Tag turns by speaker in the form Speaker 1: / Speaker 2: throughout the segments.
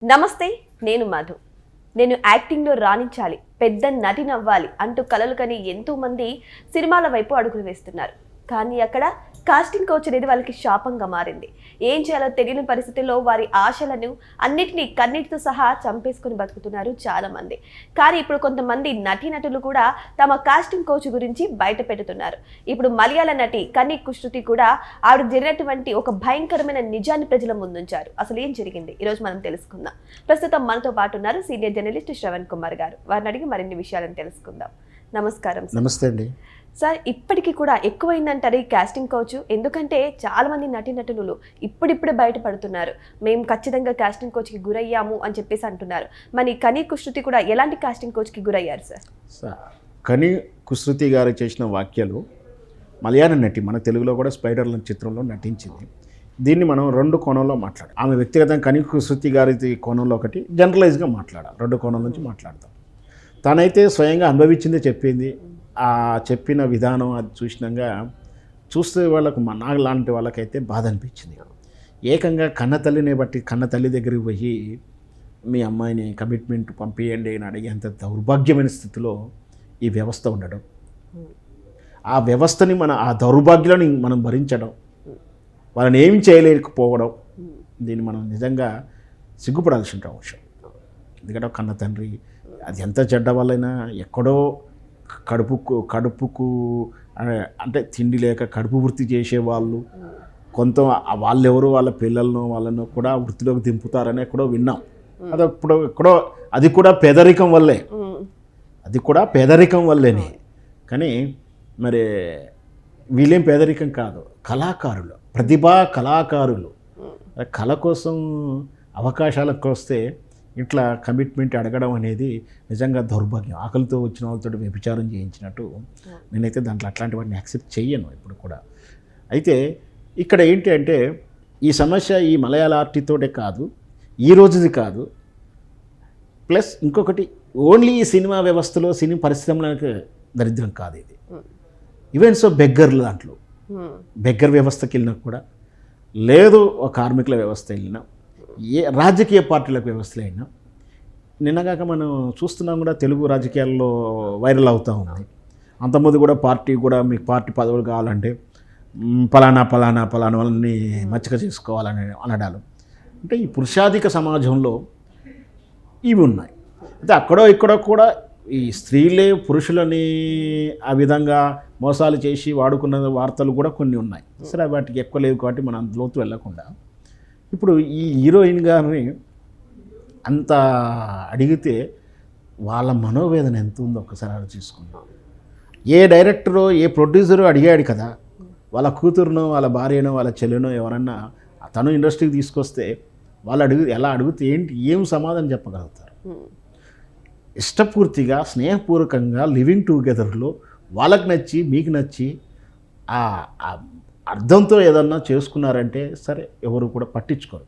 Speaker 1: నమస్తే, నేను మధు. నేను యాక్టింగ్లో రాణించాలి, పెద్ద నటినవ్వాలి అంటూ కలలు కని ఎంతో మంది సినిమాల వైపు అడుగులు వేస్తున్నారు. కానీ అక్కడ కాస్టింగ్ కోచ్ అనేది వాళ్ళకి శాపంగా మారింది. ఏం చేయాలో తెలియని పరిస్థితుల్లో వారి ఆశలను అన్నిటినీ కన్నీటితో సహా చంపేసుకొని బతుకుతున్నారు చాలా మంది. కానీ ఇప్పుడు కొంతమంది నటీనటులు కూడా తమ కాస్టింగ్ కోచ్ గురించి బయట పెడుతున్నారు. ఇప్పుడు మలయాళ నటి కని కుశృతి కూడా ఆవిడ జరిగినటువంటి ఒక భయంకరమైన నిజాన్ని ప్రజల ముందుంచారు. అసలు ఏం జరిగింది ఈరోజు మనం తెలుసుకుందాం. ప్రస్తుతం మనతో పాటు ఉన్నారు సీనియర్ జర్నలిస్ట్ శ్రవణ్ కుమార్ గారు. వారిని అడిగి మరిన్ని విషయాలను తెలుసుకుందాం. నమస్కారం.
Speaker 2: నమస్తే అండి
Speaker 1: సార్, ఇప్పటికీ కూడా ఎక్కువైందంటారు ఈ కాస్టింగ్ కోచ్. ఎందుకంటే చాలా మంది నటీనటులు ఇప్పుడిప్పుడే బయటపడుతున్నారు, మేము ఖచ్చితంగా కాస్టింగ్ కోచ్కి గురయ్యాము అని చెప్పేసి అంటున్నారు. మరి కని కుశృతి కూడా ఎలాంటి కాస్టింగ్ కోచ్కి గురయ్యారు సార్?
Speaker 2: కని కుశృతి గారు చేసిన వ్యాఖ్యలు మలయాళ నటి మన తెలుగులో కూడా స్పైడర్ల చిత్రంలో నటించింది. దీన్ని మనం రెండు కోణంలో మాట్లాడాలి. ఆమె వ్యక్తిగతంగా కని కుశృతి గారి కోణంలో ఒకటి, జనరలైజ్గా మాట్లాడాలి. రెండు కోణాల నుంచి మాట్లాడతాం. తనైతే స్వయంగా అనుభవించిందే చెప్పింది. ఆ చెప్పిన విధానం అది చూస్తే వాళ్ళకు నాకు లాంటి వాళ్ళకైతే బాధ అనిపించింది. ఏకంగా కన్న తల్లినే బట్టి కన్న తల్లి దగ్గరికి పోయి మీ అమ్మాయిని కమిట్మెంట్ పంపించండి అని అడిగేంత దౌర్భాగ్యమైన స్థితిలో ఈ వ్యవస్థ ఉండడం, ఆ వ్యవస్థని ఆ దౌర్భాగ్యాన్ని మనం భరించడం, వాళ్ళని ఏమి చేయలేకపోవడం, దీన్ని మనం నిజంగా సిగ్గుపడాల్సిన అవసరం. ఎందుకంటే కన్న తండ్రి అది ఎంత చెడ్డ వాళ్ళైనా ఎక్కడో కడుపుకు అంటే తిండి లేక కడుపు వృత్తి చేసేవాళ్ళు కొంత వాళ్ళెవరు వాళ్ళ పిల్లలను వాళ్ళను కూడా వృత్తిలోకి దింపుతారని ఎక్కడో విన్నాం. అది ఎక్కడో అది కూడా పేదరికం వల్లేనే. కానీ మరి వీళ్ళేం పేదరికం కాదు, కళాకారులు, ప్రతిభా కళాకారులు. కళ కోసం అవకాశాలకు వస్తే ఇట్లా కమిట్మెంట్ అడగడం అనేది నిజంగా దౌర్భాగ్యం. ఆకలితో వచ్చిన వాళ్ళతో వ్యభిచారం చేయించినట్టు. నేనైతే దాంట్లో అట్లాంటి వాటిని యాక్సెప్ట్ చెయ్యను ఇప్పుడు కూడా. అయితే ఇక్కడ ఏంటి అంటే ఈ సమస్య ఈ మలయాళ ఆర్టితోటే కాదు, ఈ రోజుది కాదు, ప్లస్ ఇంకొకటి ఓన్లీ ఈ సినిమా వ్యవస్థలో సినిమా పరిశ్రమలకు దరిద్రం కాదు ఇది. ఈవెన్ సో బెగ్గర్లు దాంట్లో బెగ్గర్ వ్యవస్థకి వెళ్ళినా కూడా లేదు, కార్మికుల వ్యవస్థ వెళ్ళినా, ఏ రాజకీయ పార్టీలకు వ్యవస్థలు అయినా, నిన్నగాక మనం చూస్తున్నాం కూడా తెలుగు రాజకీయాల్లో వైరల్ అవుతూ ఉంది. అంతమంది కూడా మీకు పార్టీ పదవులు కావాలంటే పలానా వాళ్ళని మచ్చిక చేసుకోవాలని అనడాలు. అంటే ఈ పురుషాధిక సమాజంలో ఇవి ఉన్నాయి. అయితే అక్కడో ఇక్కడో కూడా ఈ స్త్రీలే పురుషులని ఆ విధంగా మోసాలు చేసి వాడుకున్న వార్తలు కూడా కొన్ని ఉన్నాయి. సరే, వాటికి ఎక్కువ లేవు కాబట్టి మనం అందులోతు వెళ్ళకుండా ఇప్పుడు ఈ హీరోయిన్ గారిని అంత అడిగితే వాళ్ళ మనోవేదన ఎంత ఉందో ఒక్కసారి ఆలోచించుకున్నాం. ఏ డైరెక్టరో ఏ ప్రొడ్యూసరో అడిగాడు కదా, వాళ్ళ కూతురునో వాళ్ళ భార్యనో వాళ్ళ చెల్లెనో ఎవరన్నా తను ఇండస్ట్రీకి తీసుకొస్తే వాళ్ళు ఎలా అడిగితే ఏం సమాధానం చెప్పగలుగుతారు? ఇష్టపూర్తిగా స్నేహపూర్వకంగా లివింగ్ టుగెదర్లో వాళ్ళకి నచ్చి మీకు నచ్చి అర్థంతో ఏదన్నా చేసుకున్నారంటే సరే, ఎవరు కూడా పట్టించుకోరు.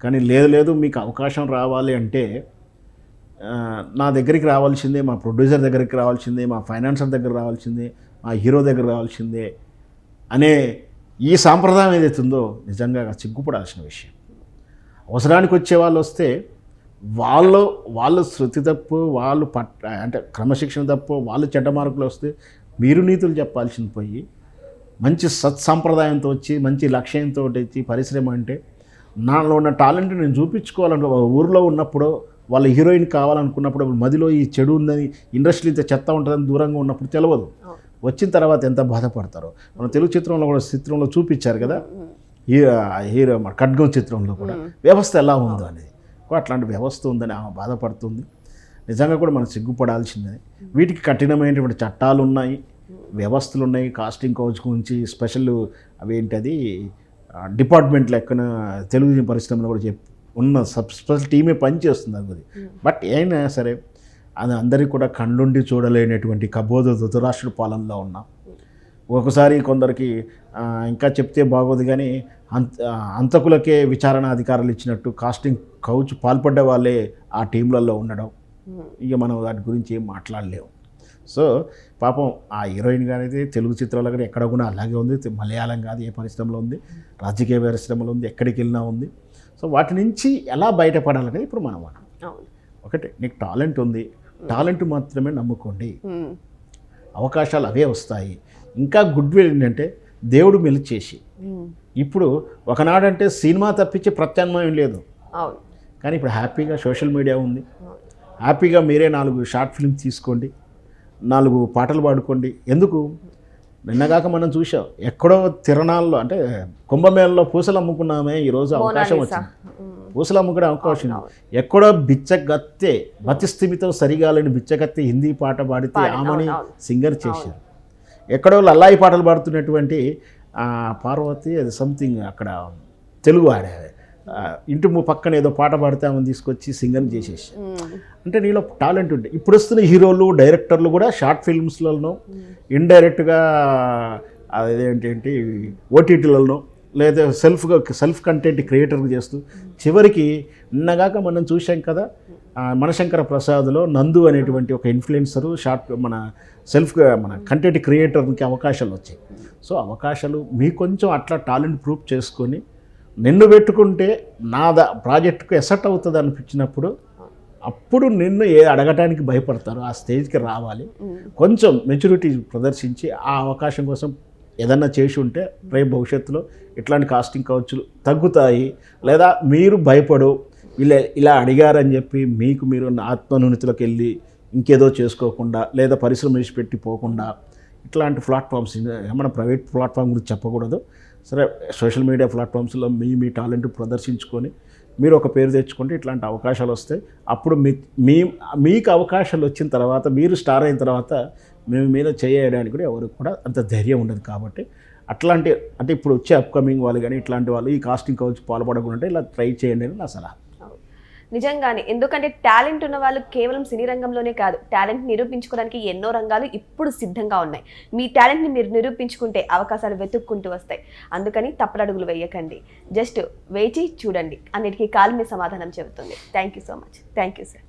Speaker 2: కానీ లేదు మీకు అవకాశం రావాలి అంటే నా దగ్గరికి రావాల్సిందే, మా ప్రొడ్యూసర్ దగ్గరికి రావాల్సిందే, మా ఫైనాన్సర్ దగ్గర రావాల్సిందే, మా హీరో దగ్గర రావాల్సిందే అనే ఈ సాంప్రదాయం ఏదైతుందో నిజంగా సిగ్గుపడాల్సిన విషయం. అవసరానికి వచ్చే వాళ్ళు వస్తే వాళ్ళు శృతి తప్పు, వాళ్ళు అంటే క్రమశిక్షణ తప్పు, వాళ్ళు చెడ్డ మార్కులు వస్తే మీరు నీతులు చెప్పాల్సింది పోయి మంచి సత్సాంప్రదాయంతో వచ్చి మంచి లక్ష్యంతో వచ్చి పరిశ్రమ అంటే నాలో ఉన్న టాలెంట్ నేను చూపించుకోవాలంటే ఊరిలో ఉన్నప్పుడు వాళ్ళ హీరోయిన్ కావాలనుకున్నప్పుడు మదిలో ఈ చెడు ఉందని, ఇండస్ట్రీ ఇంత చెత్త ఉంటుందని దూరంగా ఉన్నప్పుడు తెలియదు. వచ్చిన తర్వాత ఎంత బాధపడతారో. మన తెలుగు చిత్రంలో చూపించారు కదా, హీరో ఖడ్గం చిత్రంలో కూడా వ్యవస్థ ఎలా ఉందో అనేది. అట్లాంటి వ్యవస్థ ఉందని ఆమె బాధపడుతుంది. నిజంగా కూడా మనం సిగ్గుపడాల్సిందే. వీటికి కఠినమైనటువంటి చట్టాలు ఉన్నాయి, వ్యవస్థలు ఉన్నాయి. కాస్టింగ్ కోచ్ గురించి స్పెషల్ అవేంటది డిపార్ట్మెంట్ లెక్కన తెలుగు పరిశ్రమలో కూడా ఉన్న స్పెషల్ టీమే పనిచేస్తుంది అది. బట్ అయినా సరే అది అందరికీ కూడా కళ్ళుండి చూడలేనటువంటి కబోధ ధృతరాష్ట్రుడి పాలనలో ఉన్నాం. ఒకసారి కొందరికి ఇంకా చెప్తే బాగోదు కానీ అంతకులకే విచారణ అధికారులు ఇచ్చినట్టు కాస్టింగ్ కౌచ్ పాల్పడ్డ వాళ్ళే ఆ టీంలలో ఉండడం. ఇక మనం వాటి గురించి ఏం మాట్లాడలేము. సో పాపం ఆ హీరోయిన్ గారైతే తెలుగు చిత్రాలు కానీ ఎక్కడ కూడా అలాగే ఉంది. మలయాళం కాదు, ఏ పరిశ్రమలో ఉంది, రాజకీయ పరిశ్రమలో ఉంది, ఎక్కడికి వెళ్ళినా ఉంది. సో వాటి నుంచి ఎలా బయటపడాలనేది ఇప్పుడు మనం
Speaker 1: అవును.
Speaker 2: ఒకటి నీకు టాలెంట్ ఉంది, టాలెంట్ మాత్రమే నమ్ముకోండి,
Speaker 1: మ్మ్.
Speaker 2: అవకాశాలు అవే వస్తాయి. ఇంకా గుడ్ విల్ ఏంటంటే దేవుడు మెలిచి చేసి
Speaker 1: మ్మ్.
Speaker 2: ఇప్పుడు ఒకనాడంటే సినిమా తప్పించి ప్రత్యామ్నాయం లేదు,
Speaker 1: అవును.
Speaker 2: కానీ ఇప్పుడు హ్యాపీగా సోషల్ మీడియా ఉంది,
Speaker 1: అవును.
Speaker 2: హ్యాపీగా మీరే 4 షార్ట్ ఫిల్మ్ తీసుకోండి, 4 పాటలు పాడుకోండి. ఎందుకు నిన్నగాక మనం చూసాం ఎక్కడో తిరణాల్లో అంటే కుంభమేళలో పూసలు అమ్ముకున్నామే, ఈరోజు అవకాశం
Speaker 1: మోనాలిసా.
Speaker 2: వచ్చింది,
Speaker 1: మ్మ్.
Speaker 2: పూసలు అమ్ముకునే అవకాశం
Speaker 1: అవును.
Speaker 2: ఎక్కడో బిచ్చగత్తె బతిస్థిమితో సరిగాలని బిచ్చగత్తె హిందీ పాట పాడితే ఆమెని
Speaker 1: అవును.
Speaker 2: సింగర్ చేశారు. ఎక్కడో లల్లాయి పాటలు పాడుతున్నటువంటి పార్వతి అది సంథింగ్ అక్కడ తెలుగు ఆడే ఇంటి పక్కన ఏదో పాట పాడితే ఆమెను తీసుకొచ్చి సింగర్ చేసేసి.
Speaker 1: మ్మ్.
Speaker 2: అంటే నీలో టాలెంట్ ఉంటే ఇప్పుడు వస్తున్న హీరోలు డైరెక్టర్లు కూడా షార్ట్ ఫిల్మ్స్లలో ఇండైరెక్ట్గా అదేంటి ఓటీటీలలో లేదా సెల్ఫ్ కంటెంట్ క్రియేటర్గా చేస్తూ చివరికి నిన్నగాక మనం చూసాం కదా మనశంకర ప్రసాద్లో నందు అనేటువంటి ఒక ఇన్ఫ్లుయెన్సరు మన కంటెంట్ క్రియేటర్కి అవకాశాలు వచ్చాయి. సో అవకాశాలు మీకు కొంచెం అట్లా టాలెంట్ ప్రూఫ్ చేసుకొని నిన్ను పెట్టుకుంటే ప్రాజెక్టుకు ఎసెట్ అవుతుంది అనిపించినప్పుడు అప్పుడు నిన్ను అడగటానికి భయపడతారు, ఆ స్టేజ్కి రావాలి. కొంచెం మెచ్యూరిటీ ప్రదర్శించి ఆ అవకాశం కోసం ఏదన్నా చేసి ఉంటే రేపు భవిష్యత్తులో ఇట్లాంటి కాస్టింగ్ కౌచ్లు తగ్గుతాయి. లేదా మీరు భయపడు ఇలా అడిగారని చెప్పి మీరు ఆత్మనునితిలోకి వెళ్ళి ఇంకేదో చేసుకోకుండా లేదా పరిశ్రమ విడిచిపెట్టి పోకుండా ఇట్లాంటి ప్లాట్ఫామ్స్ మన ప్రైవేట్ ప్లాట్ఫామ్ గురించి చెప్పకూడదు, సరే సోషల్ మీడియా ప్లాట్ఫామ్స్లో మీ టాలెంట్ ప్రదర్శించుకొని మీరు ఒక పేరు తెచ్చుకుంటే ఇట్లాంటి అవకాశాలు వస్తాయి. అప్పుడు మీకు అవకాశాలు వచ్చిన తర్వాత మీరు స్టార్ అయిన తర్వాత మేము మీద చేయడానికి కూడా ఎవరికి కూడా అంత ధైర్యం ఉండదు. కాబట్టి అంటే ఇప్పుడు వచ్చే అప్కమింగ్ వాళ్ళు కానీ ఇట్లాంటి వాళ్ళు ఈ కాస్టింగ్ కౌచ్ పాల్పడకుండా ఇలా ట్రై చేయండి అని నా సలహా.
Speaker 1: నిజంగానే, ఎందుకంటే టాలెంట్ ఉన్న వాళ్ళు కేవలం సినీ రంగంలోనే కాదు, టాలెంట్ నిరూపించుకోవడానికి ఎన్నో రంగాలు ఇప్పుడు సిద్ధంగా ఉన్నాయి. మీ టాలెంట్ని మీరు నిరూపించుకుంటే అవకాశాలు వెతుక్కుంటూ వస్తాయి. అందుకని తప్పడడుగులు వేయకండి, జస్ట్ వేచి చూడండి, అన్నిటికీ కాలమే సమాధానం చెబుతుంది. Thank you so much. Thank you sir.